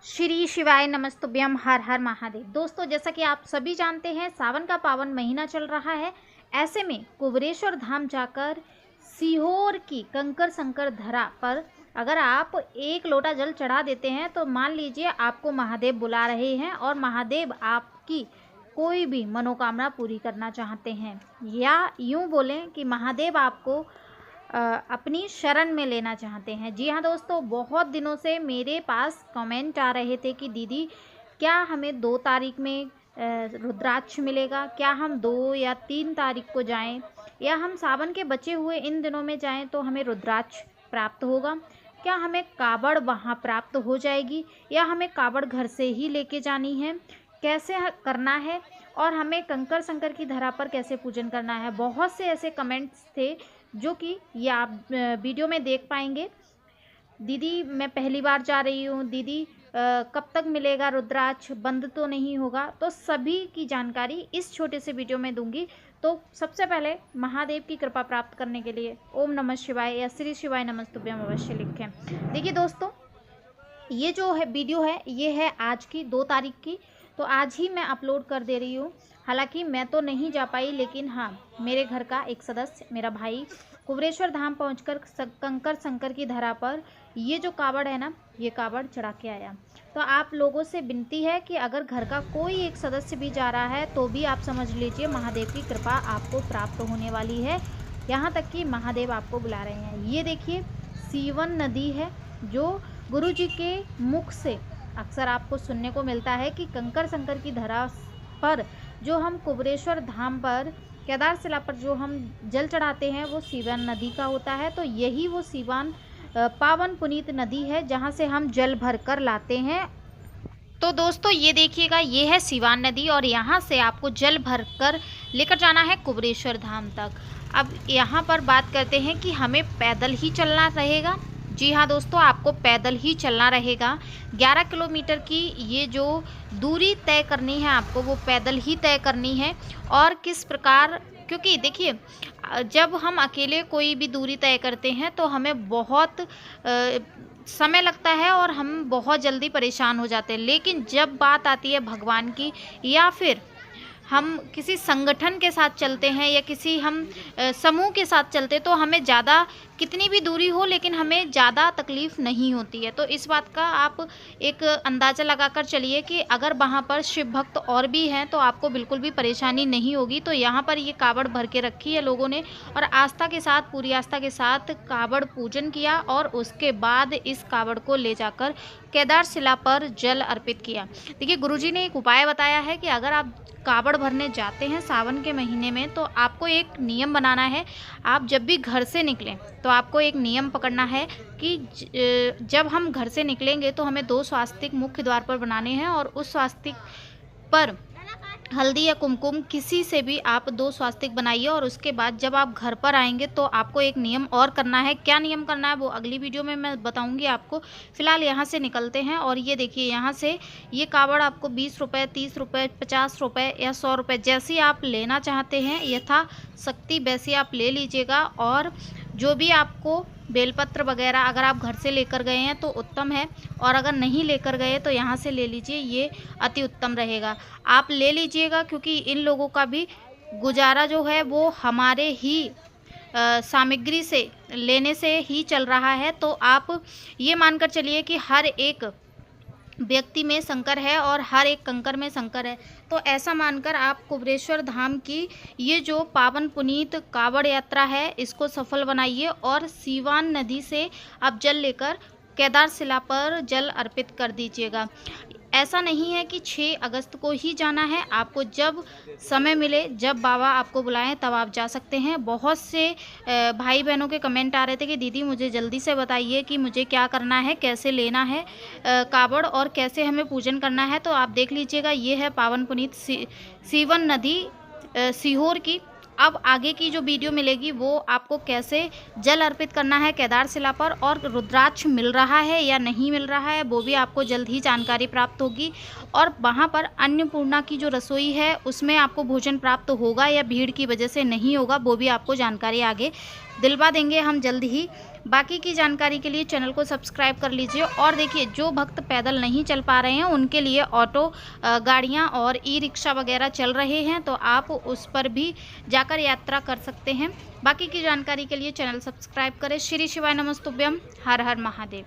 श्री शिवाय नमस्तुभ्यम हर हर महादेव। दोस्तों, जैसा कि आप सभी जानते हैं, सावन का पावन महीना चल रहा है। ऐसे में कुबेरेश्वर धाम जाकर सीहोर की कंकर संकर धरा पर अगर आप एक लोटा जल चढ़ा देते हैं तो मान लीजिए आपको महादेव बुला रहे हैं और महादेव आपकी कोई भी मनोकामना पूरी करना चाहते हैं, या यूं बोलें कि महादेव आपको अपनी शरण में लेना चाहते हैं। जी हाँ दोस्तों, बहुत दिनों से मेरे पास कमेंट आ रहे थे कि दीदी, क्या हमें 2 तारीख में रुद्राक्ष मिलेगा? क्या हम 2 या 3 तारीख को जाएं, या हम सावन के बचे हुए इन दिनों में जाएं तो हमें रुद्राक्ष प्राप्त होगा? क्या हमें कावड़ वहाँ प्राप्त हो जाएगी, या हमें कावड़ घर से ही लेके जानी है? कैसे करना है, और हमें कंकर संकर की धरा पर कैसे पूजन करना है? बहुत से ऐसे कमेंट्स थे जो कि ये आप वीडियो में देख पाएंगे। दीदी, मैं पहली बार जा रही हूँ, दीदी कब तक मिलेगा रुद्राक्ष, बंद तो नहीं होगा? तो सभी की जानकारी इस छोटे से वीडियो में दूंगी। तो सबसे पहले महादेव की कृपा प्राप्त करने के लिए ओम नमः शिवाय या श्री शिवाय नमस्तुभ्यम अवश्य लिखें। देखिए दोस्तों, ये जो है वीडियो है, ये है आज की 2 तारीख की, तो आज ही मैं अपलोड कर दे रही हूँ। हालांकि मैं तो नहीं जा पाई, लेकिन हाँ, मेरे घर का एक सदस्य, मेरा भाई, कुबेरेश्वर धाम पहुंचकर कंकर संकर की धरा पर ये जो कावड़ है ना, ये कावड़ चढ़ा के आया। तो आप लोगों से विनती है कि अगर घर का कोई एक सदस्य भी जा रहा है तो भी आप समझ लीजिए महादेव की कृपा आपको प्राप्त होने वाली है। यहाँ तक कि महादेव आपको बुला रहे हैं। ये देखिए, सीवन नदी है, जो गुरु जी के मुख से अक्सर आपको सुनने को मिलता है कि कंकर संकर की धरा पर जो हम कुबेरेश्वर धाम पर केदारशिला पर जो हम जल चढ़ाते हैं वो सीवन नदी का होता है। तो यही वो सीवान पावन पुनीत नदी है जहाँ से हम जल भर कर लाते हैं। तो दोस्तों, ये देखिएगा, ये है सीवान नदी और यहाँ से आपको जल भर कर लेकर जाना है कुबेरेश्वर धाम तक। अब यहाँ पर बात करते हैं कि हमें पैदल ही चलना रहेगा। जी हाँ दोस्तों, आपको पैदल ही चलना रहेगा। 11 किलोमीटर की ये जो दूरी तय करनी है आपको, वो पैदल ही तय करनी है। और किस प्रकार, क्योंकि देखिए, जब हम अकेले कोई भी दूरी तय करते हैं तो हमें बहुत समय लगता है और हम बहुत जल्दी परेशान हो जाते हैं। लेकिन जब बात आती है भगवान की, या फिर हम किसी संगठन के साथ चलते हैं या किसी हम समूह के साथ चलते, तो हमें ज़्यादा कितनी भी दूरी हो लेकिन हमें ज़्यादा तकलीफ़ नहीं होती है। तो इस बात का आप एक अंदाज़ा लगाकर चलिए कि अगर वहाँ पर शिव भक्त और भी हैं तो आपको बिल्कुल भी परेशानी नहीं होगी। तो यहाँ पर ये कावड़ भर के रखी है लोगों ने, और आस्था के साथ, पूरी आस्था के साथ कावड़ पूजन किया, और उसके बाद इस कावड़ को ले जाकर केदारशिला पर जल अर्पित किया। देखिए, गुरुजी ने एक उपाय बताया है कि अगर आप कावड़ भरने जाते हैं सावन के महीने में, तो आपको एक नियम बनाना है। आप जब भी घर से निकलें तो आपको एक नियम पकड़ना है कि जब हम घर से निकलेंगे तो हमें 2 स्वास्तिक मुख्य द्वार पर बनाने हैं, और उस स्वास्तिक पर हल्दी या कुमकुम किसी से भी आप 2 स्वास्तिक बनाइए। और उसके बाद जब आप घर पर आएंगे तो आपको एक नियम और करना है। क्या नियम करना है वो अगली वीडियो में मैं बताऊंगी आपको। फिलहाल यहाँ से निकलते हैं, और ये देखिए, यहाँ से ये कावड़ आपको 20 रुपये, 30 रुपये, 50 रुपये या 100 रुपये, जैसी आप लेना चाहते हैं यथाशक्ति वैसी आप ले लीजिएगा। और जो भी आपको बेलपत्र वगैरह अगर आप घर से लेकर गए हैं तो उत्तम है, और अगर नहीं लेकर गए तो यहाँ से ले लीजिए, ये अति उत्तम रहेगा। आप ले लीजिएगा, क्योंकि इन लोगों का भी गुजारा जो है वो हमारे ही सामग्री से लेने से ही चल रहा है। तो आप ये मानकर चलिए कि हर एक व्यक्ति में शंकर है और हर एक कंकर में शंकर है। तो ऐसा मानकर आप कुबेरेश्वर धाम की ये जो पावन पुनीत कावड़ यात्रा है, इसको सफल बनाइए, और सीवान नदी से आप जल लेकर केदारशिला पर जल अर्पित कर दीजिएगा। ऐसा नहीं है कि 6 अगस्त को ही जाना है, आपको जब समय मिले, जब बाबा आपको बुलाएं तब आप जा सकते हैं। बहुत से भाई बहनों के कमेंट आ रहे थे कि दीदी मुझे जल्दी से बताइए कि मुझे क्या करना है, कैसे लेना है कावड़, और कैसे हमें पूजन करना है। तो आप देख लीजिएगा, ये है पावन पुनीत सीवन नदी सीहोर की। अब आगे की जो वीडियो मिलेगी वो आपको कैसे जल अर्पित करना है केदारशिला पर, और रुद्राक्ष मिल रहा है या नहीं मिल रहा है वो भी आपको जल्द ही जानकारी प्राप्त होगी। और वहाँ पर अन्नपूर्णा की जो रसोई है उसमें आपको भोजन प्राप्त होगा या भीड़ की वजह से नहीं होगा, वो भी आपको जानकारी आगे दिलवा देंगे हम जल्द ही। बाकी की जानकारी के लिए चैनल को सब्सक्राइब कर लीजिए। और देखिए, जो भक्त पैदल नहीं चल पा रहे हैं उनके लिए ऑटो गाड़ियाँ और ई रिक्शा वगैरह चल रहे हैं, तो आप उस पर भी जाकर यात्रा कर सकते हैं। बाकी की जानकारी के लिए चैनल सब्सक्राइब करें। श्री शिवाय नमस्तुभ्यम। हर हर महादेव।